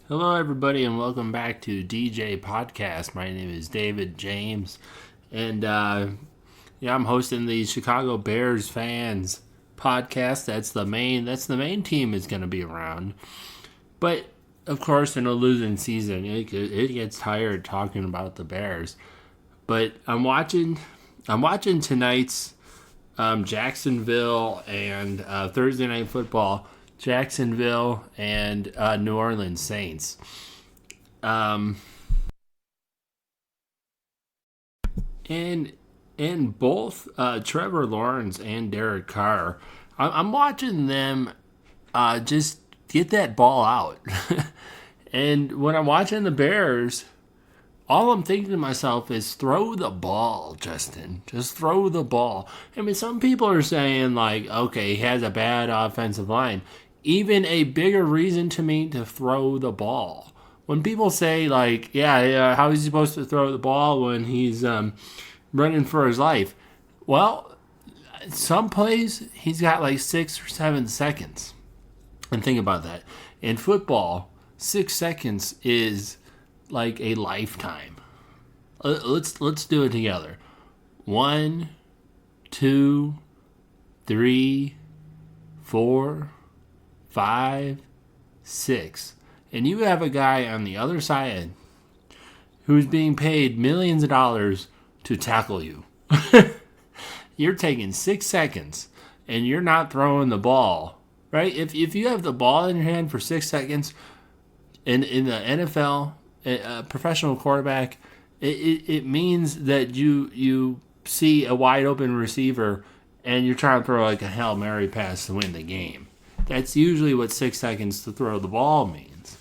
Hello, everybody, and welcome back to DJ Podcast. My name is David James, and I'm hosting the Chicago Bears fans podcast. That's the main team is going to be around. But of course, in a losing season, it gets tired talking about the Bears. But I'm watching tonight's Jacksonville and Thursday Night Football. Jacksonville and New Orleans Saints. And in both Trevor Lawrence and Derek Carr, I'm watching them just get that ball out. And when I'm watching the Bears, all I'm thinking to myself is throw the ball, Justin. Just throw the ball. I mean, some people are saying, like, okay, he has a bad offensive line. Even a bigger reason to me to throw the ball. When people say, like, how is he supposed to throw the ball when he's running for his life? Well, some plays, he's got like 6 or 7 seconds. And think about that. In football, 6 seconds is like a lifetime. Let's do it together. 1, 2, 3, 4, 5, 6. And you have a guy on the other side who's being paid millions of dollars to tackle you. You're taking 6 seconds and you're not throwing the ball, right? If you have the ball in your hand for 6 seconds in the NFL, a professional quarterback, it means that you see a wide open receiver and you're trying to throw like a Hail Mary pass to win the game. That's usually what 6 seconds to throw the ball means.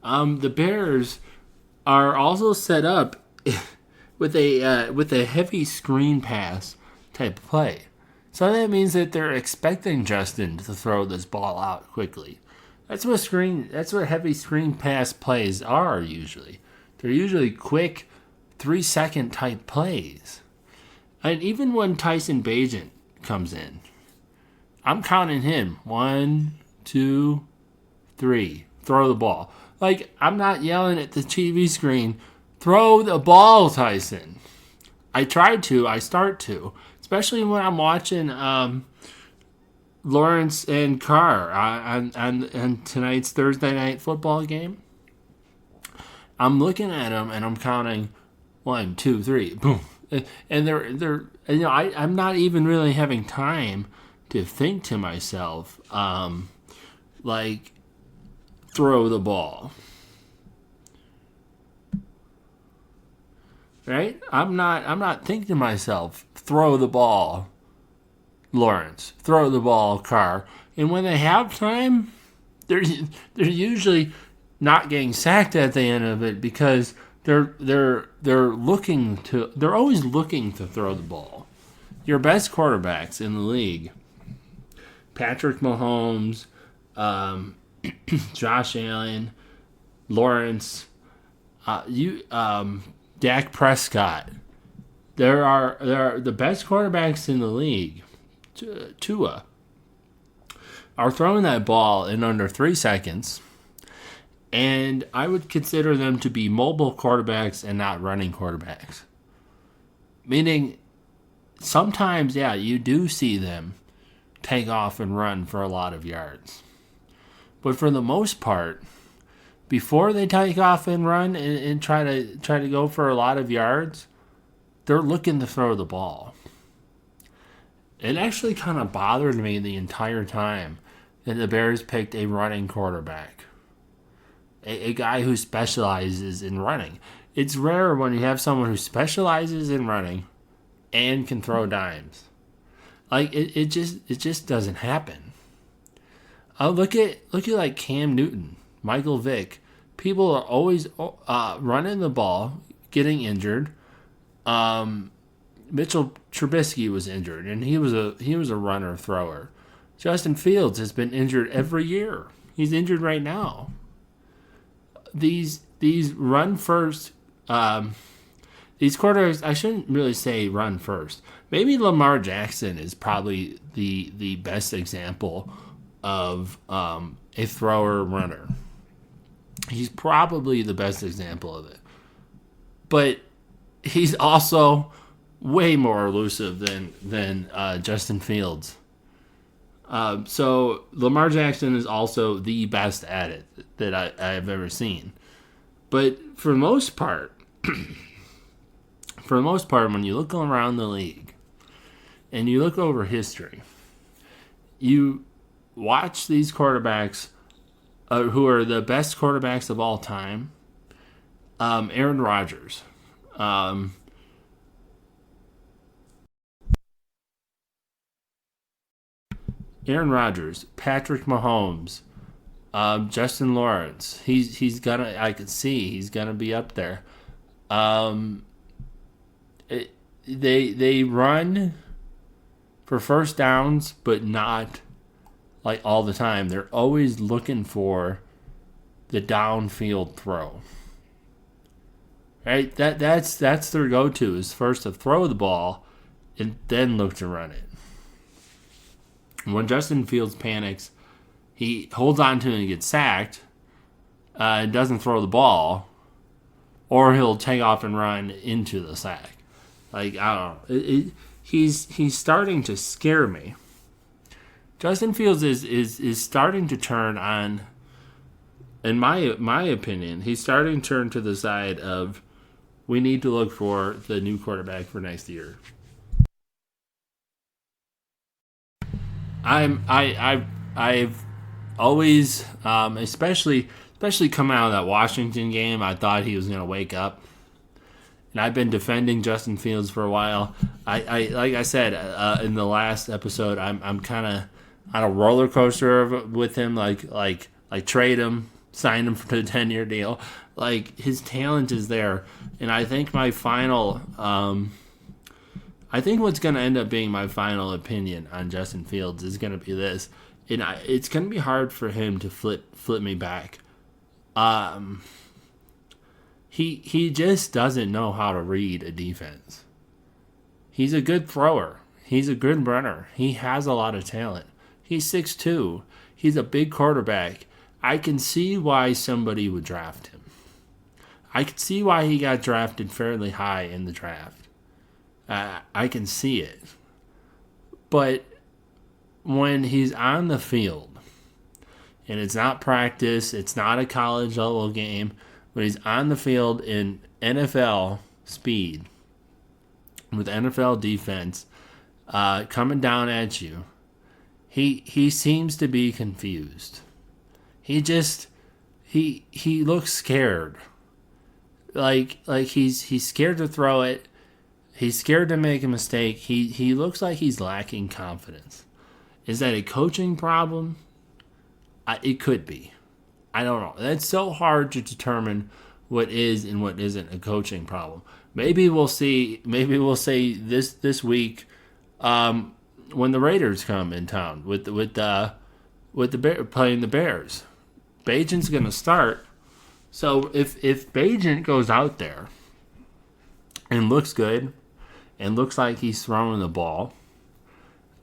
The Bears are also set up with a heavy screen pass type of play. So that means that they're expecting Justin to throw this ball out quickly. That's what heavy screen pass plays are usually. They're usually quick 3-second type plays. And even when Tyson Bagent comes in, I'm counting him. 1, 2, 3. Throw the ball. Like, I'm not yelling at the TV screen, throw the ball, Tyson. I start to. Especially when I'm watching Lawrence and Carr on tonight's Thursday Night Football game. I'm looking at them and I'm counting 1, 2, 3. Boom. And they're I'm not even really having time to think to myself, like, throw the ball. Right? I'm not thinking to myself, throw the ball, Lawrence. Throw the ball, Carr. And when they have time, they're usually not getting sacked at the end of it because they're always looking to throw the ball. Your best quarterbacks in the league, Patrick Mahomes, Josh Allen, Lawrence, Dak Prescott. There are the best quarterbacks in the league. Tua are throwing that ball in under 3 seconds, and I would consider them to be mobile quarterbacks and not running quarterbacks. Meaning, sometimes, you do see them take off and run for a lot of yards. But for the most part, before they take off and run and try to go for a lot of yards, they're looking to throw the ball. It actually kind of bothered me the entire time that the Bears picked a running quarterback. A guy who specializes in running. It's rare when you have someone who specializes in running and can throw dimes. Like, it just doesn't happen. Look at like Cam Newton, Michael Vick. People are always running the ball, getting injured. Mitchell Trubisky was injured, and he was a runner thrower. Justin Fields has been injured every year. He's injured right now. These run first. These quarterbacks, I shouldn't really say run first. Maybe Lamar Jackson is probably the best example of a thrower runner. He's probably the best example of it. But he's also way more elusive than Justin Fields. So Lamar Jackson is also the best at it that I've ever seen. But for the most part, when you look around the league and you look over history, you watch these quarterbacks who are the best quarterbacks of all time. Aaron Rodgers. Patrick Mahomes, Justin Lawrence. I could see he's gonna be up there. They run for first downs, but not like all the time. They're always looking for the downfield throw. Right? That's their go-to, is first to throw the ball and then look to run it. When Justin Fields panics, he holds on to it and gets sacked, and doesn't throw the ball, or he'll take off and run into the sack. Like, I don't know. He's starting to scare me. Justin Fields is starting to turn on, in my opinion, he's starting to turn to the side of, we need to look for the new quarterback for next year. I've always, especially coming out of that Washington game, I thought he was going to wake up. And I've been defending Justin Fields for a while. I like I said in the last episode, I'm kind of on a roller coaster with him. Like trade him, sign him for a 10-year deal. Like, his talent is there, and I think my final. I think what's going to end up being my final opinion on Justin Fields is going to be this, and it's going to be hard for him to flip me back. He just doesn't know how to read a defense. He's a good thrower. He's a good runner. He has a lot of talent. He's 6'2". He's a big quarterback. I can see why somebody would draft him. I can see why he got drafted fairly high in the draft. I can see it. But when he's on the field, and it's not practice, it's not a college level game, when he's on the field in NFL speed, with NFL defense coming down at you, he seems to be confused. He looks scared. Like he's scared to throw it. He's scared to make a mistake. He looks like he's lacking confidence. Is that a coaching problem? It could be. I don't know. That's so hard to determine what is and what isn't a coaching problem. Maybe we'll see. Maybe we'll say this week when the Raiders come in town with the playing the Bears. Bagent's going to start. So if Bagent goes out there and looks good and looks like he's throwing the ball,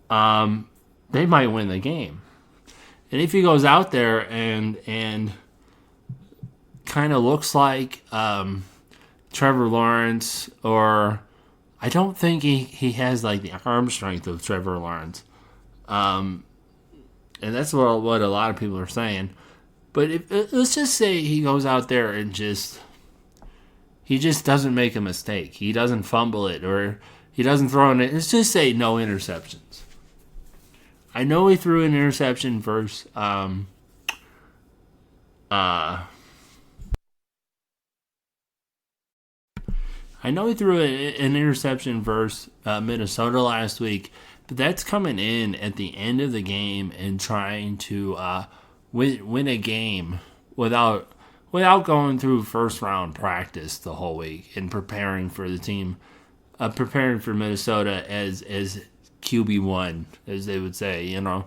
they might win the game. And if he goes out there and kind of looks like Trevor Lawrence, or I don't think he has like the arm strength of Trevor Lawrence, and that's what a lot of people are saying. But let's just say he goes out there and he just doesn't make a mistake. He doesn't fumble it, or he doesn't throw it. Let's just say no interceptions. I know he threw an interception versus I know he threw an interception versus Minnesota last week, but that's coming in at the end of the game and trying to win a game without going through first round practice the whole week and preparing for the team, preparing for Minnesota as QB1, as they would say. You know,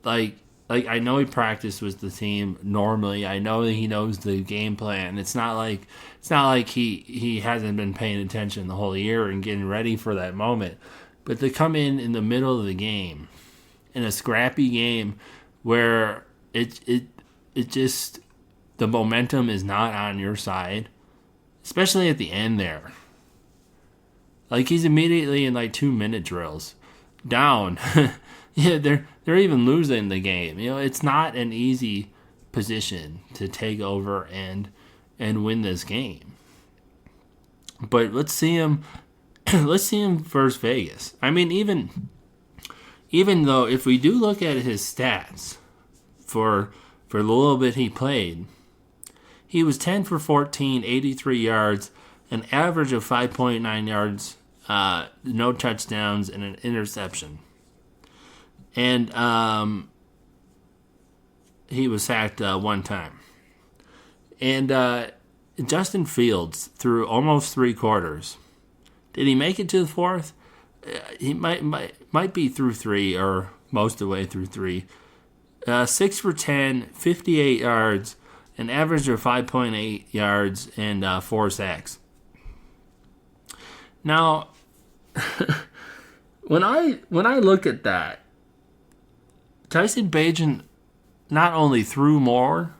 like I know he practiced with the team normally. I know that he knows the game plan. It's not like he hasn't been paying attention the whole year and getting ready for that moment. But to come in the middle of the game, in a scrappy game where it just the momentum is not on your side, especially at the end there. Like, he's immediately in like 2-minute drills down. Yeah, they're even losing the game. It's not an easy position to take over and win this game. But let's see him. Let's see him versus Vegas. I mean, even though if we do look at his stats for the little bit he played, he was 10 for 14, 83 yards, an average of 5.9 yards, no touchdowns, and an interception. And he was sacked one time. And Justin Fields threw almost 3 quarters. Did he make it to the fourth? He might be through 3 or most of the way through 3. 6 for 10, 58 yards, an average of 5.8 yards, and 4 sacks. Now, when I look at that, Tyson Bagent not only threw more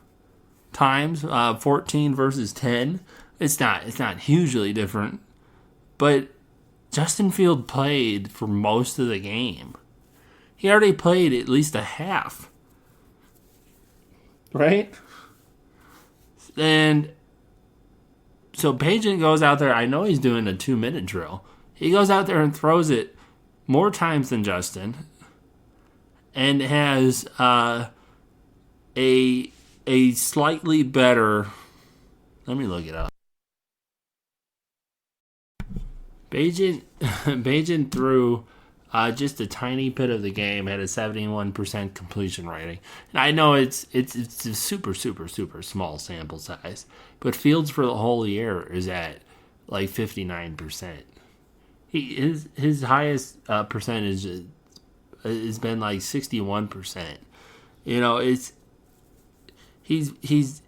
times, 14 versus 10. It's not hugely different, but Justin Field played for most of the game. He already played at least a half, right? And so Bagent goes out there. I know he's doing a 2-minute drill. He goes out there and throws it more times than Justin, and has a slightly better. Let me look it up. Bagent threw just a tiny bit of the game, had a 71% completion rating. And I know it's a super small sample size, but Fields for the whole year is at like 59%. His highest percentage has been like 61%. He's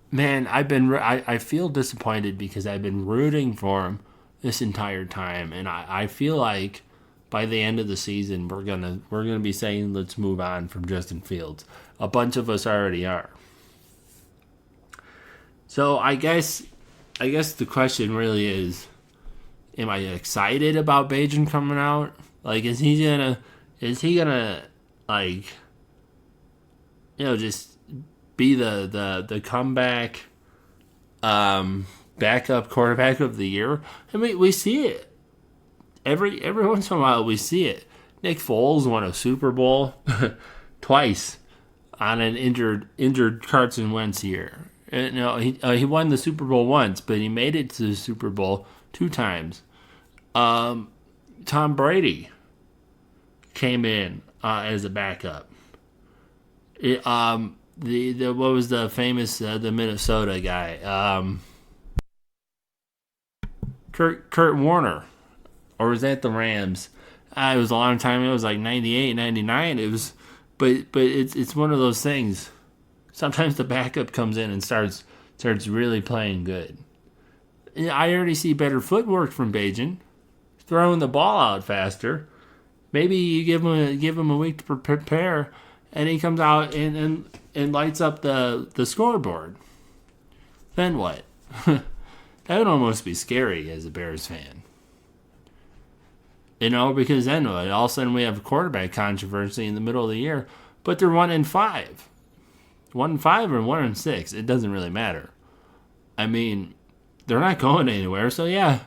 man, I feel disappointed because I've been rooting for him this entire time, and I feel like by the end of the season we're gonna be saying let's move on from Justin Fields. A bunch of us already are. So I guess the question really is, am I excited about Bagent coming out? Like, is he gonna like, just be the comeback backup quarterback of the year? I mean, we see it every once in a while. We see it. Nick Foles won a Super Bowl twice on an injured Carson Wentz year. He won the Super Bowl once, but he made it to the Super Bowl 2 times. Tom Brady came in as a backup. The what was the famous the Minnesota guy? Kurt Warner, or was that the Rams? It was a long time. It was like 98, 99. It was, but it's one of those things. Sometimes the backup comes in and starts really playing good. I already see better footwork from Bagent, throwing the ball out faster. Maybe you give him a week to prepare, and he comes out and lights up the scoreboard. Then what? That would almost be scary as a Bears fan. Because then what? All of a sudden we have a quarterback controversy in the middle of the year, but they're 1-5. 1-5 or 1-6. It doesn't really matter. I mean, they're not going anywhere, so yeah.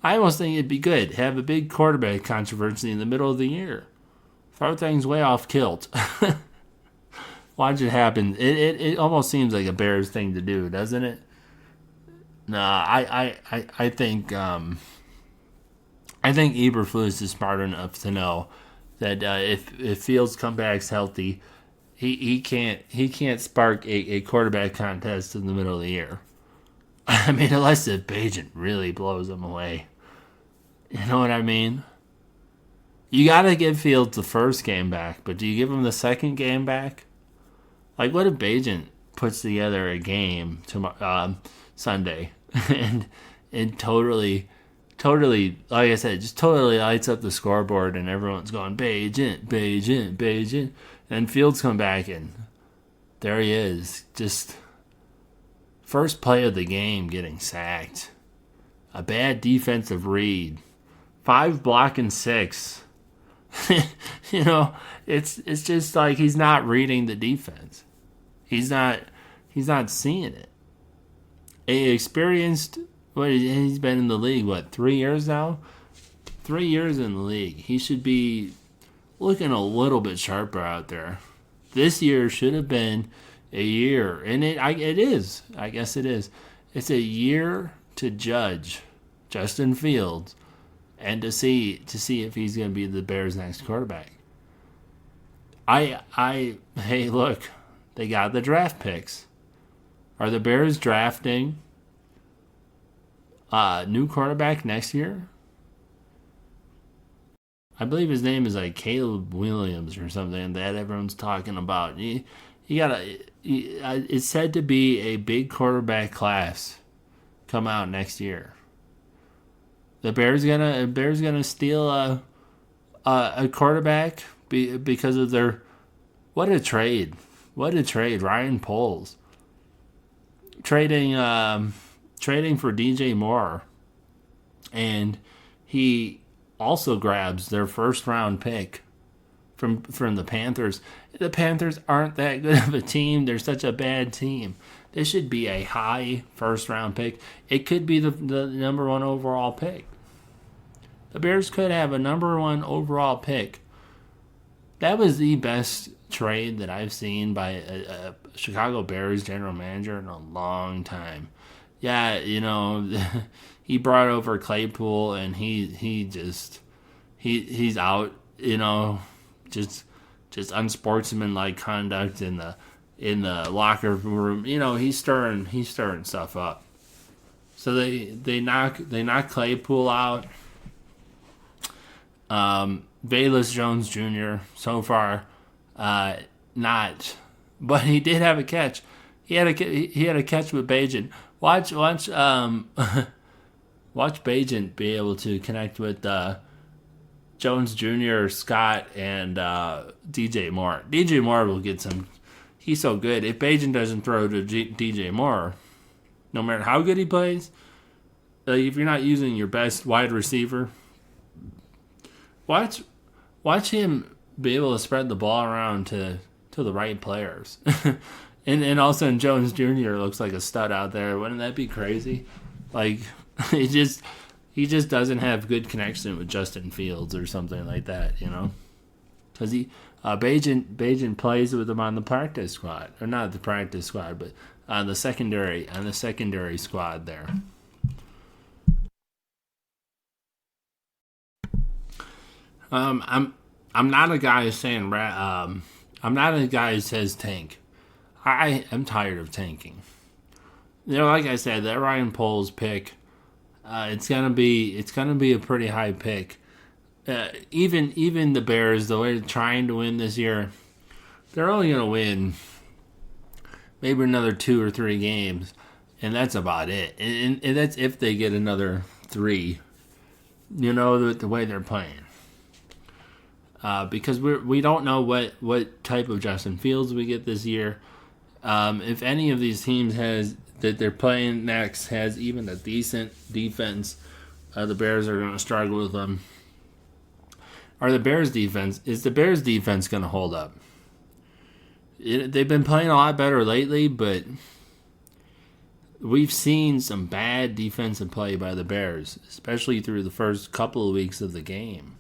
I almost think it'd be good. Have a big quarterback controversy in the middle of the year. Throw things way off kilt. Watch it happen. It almost seems like a Bears thing to do, doesn't it? Nah, I think Eberflus is smart enough to know that if Fields comes back healthy, he can't spark a quarterback contest in the middle of the year. I mean, unless the Bagent really blows him away. You know what I mean? You got to give Fields the first game back, but do you give him the second game back? Like, what if Bagent puts together a game tomorrow, Sunday and totally, like I said, just totally lights up the scoreboard and everyone's going, Bagent. And Fields come back and There he is. Just first play of the game getting sacked. A bad defensive read. 5 block and 6. It's just like he's not reading the defense. He's not seeing it. A experienced, he's been in the league 3 years now? 3 years in the league. He should be looking a little bit sharper out there. This year should have been a year, and it is. I guess it is. It's a year to judge Justin Fields and to see if he's going to be the Bears' next quarterback. Hey, look, they got the draft picks. Are the Bears drafting a new quarterback next year? I believe his name is like Caleb Williams or something that everyone's talking about. It's said to be a big quarterback class come out next year. The Bears gonna steal a quarterback because of their what a trade Ryan Poles trading for DJ Moore, and he also grabs their first round pick from the Panthers. The Panthers aren't that good of a team. They're such a bad team. This should be a high first round pick. It could be the number 1 overall pick. The Bears could have a number 1 overall pick. That was the best trade that I've seen by a Chicago Bears general manager in a long time. Yeah, he brought over Claypool, and he's out. Just unsportsmanlike conduct in the locker room. He's stirring stuff up. So they knock Claypool out. Velus Jones Jr. so far not, but he did have a catch. He had a catch with Bagent. Watch Bagent be able to connect with Jones Jr., Scott, and DJ Moore. DJ Moore will get some. He's so good. If Bagent doesn't throw to DJ Moore, no matter how good he plays, if you're not using your best wide receiver, watch him be able to spread the ball around to the right players. and all of a sudden Jones Jr. looks like a stud out there. Wouldn't that be crazy? Like he just doesn't have good connection with Justin Fields or something like that, because Bagent plays with him on the practice squad, or not the practice squad, but on the secondary squad there. I'm not a guy who's saying I'm not a guy who says tank. I am tired of tanking. Like I said, that Ryan Poles pick, it's gonna be a pretty high pick. Even the Bears, the way they're trying to win this year, they're only gonna win maybe another 2 or 3 games, and that's about it. And that's if they get another 3. The way they're playing. Because we don't know what type of Justin Fields we get this year. If any of these teams that they're playing next has even a decent defense, the Bears are going to struggle with them. Is the Bears defense going to hold up? They've been playing a lot better lately, but we've seen some bad defensive play by the Bears, especially through the first couple of weeks of the game.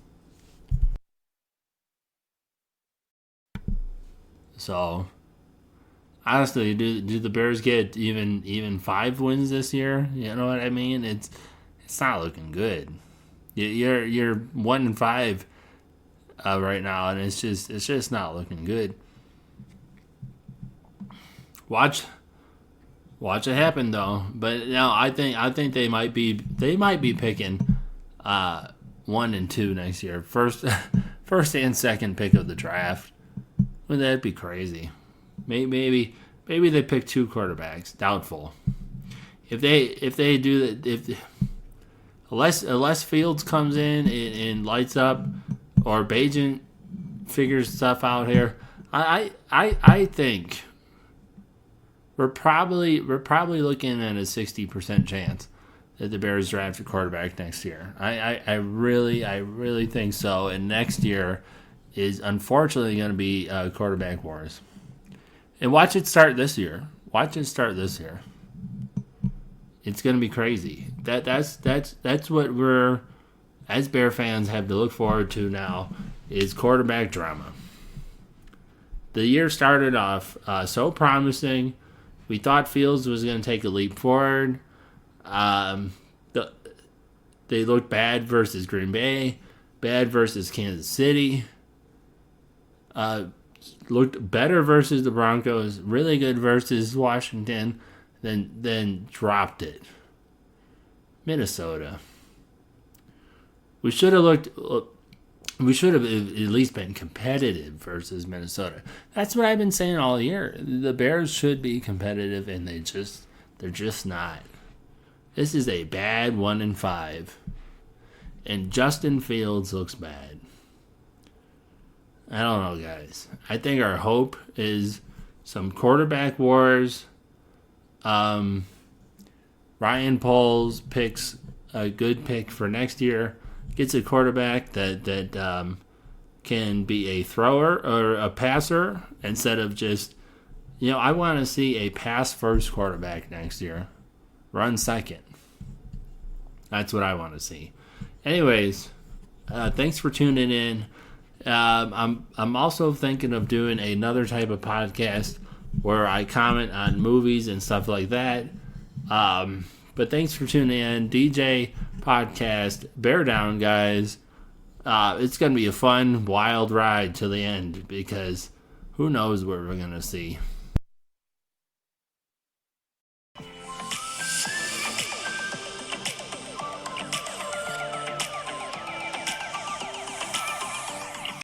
So, honestly, do the Bears get even 5 wins this year? You know what I mean? It's not looking good. You're 1-5 right now, and it's just not looking good. Watch it happen though. But now I think they might be picking 1 and 2 next year. First and second pick of the draft. Wouldn't that be crazy? Maybe they pick 2 quarterbacks. Doubtful. If they do that, unless Fields comes in and lights up, or Bagent figures stuff out here, I think we're probably looking at a 60% chance that the Bears draft a quarterback next year. I really think so. And next year is unfortunately going to be quarterback wars. And watch it start this year. It's going to be crazy. That's what we're, as Bear fans, have to look forward to now, is quarterback drama. The year started off so promising. We thought Fields was going to take a leap forward. They looked bad versus Green Bay, bad versus Kansas City. Looked better versus the Broncos, really good versus Washington, then dropped it. Minnesota. We should have at least been competitive versus Minnesota. That's what I've been saying all year. The Bears should be competitive, and they're just not. This is a bad 1-5, and Justin Fields looks bad. I don't know, guys. I think our hope is some quarterback wars. Ryan Poles picks a good pick for next year. Gets a quarterback that can be a thrower or a passer instead of just, I want to see a pass-first quarterback next year. Run second. That's what I want to see. Anyways, thanks for tuning in. I'm also thinking of doing another type of podcast where I comment on movies and stuff like that. But thanks for tuning in. DJ Podcast. Bear down, guys. It's going to be a fun, wild ride to the end because who knows what we're going to see.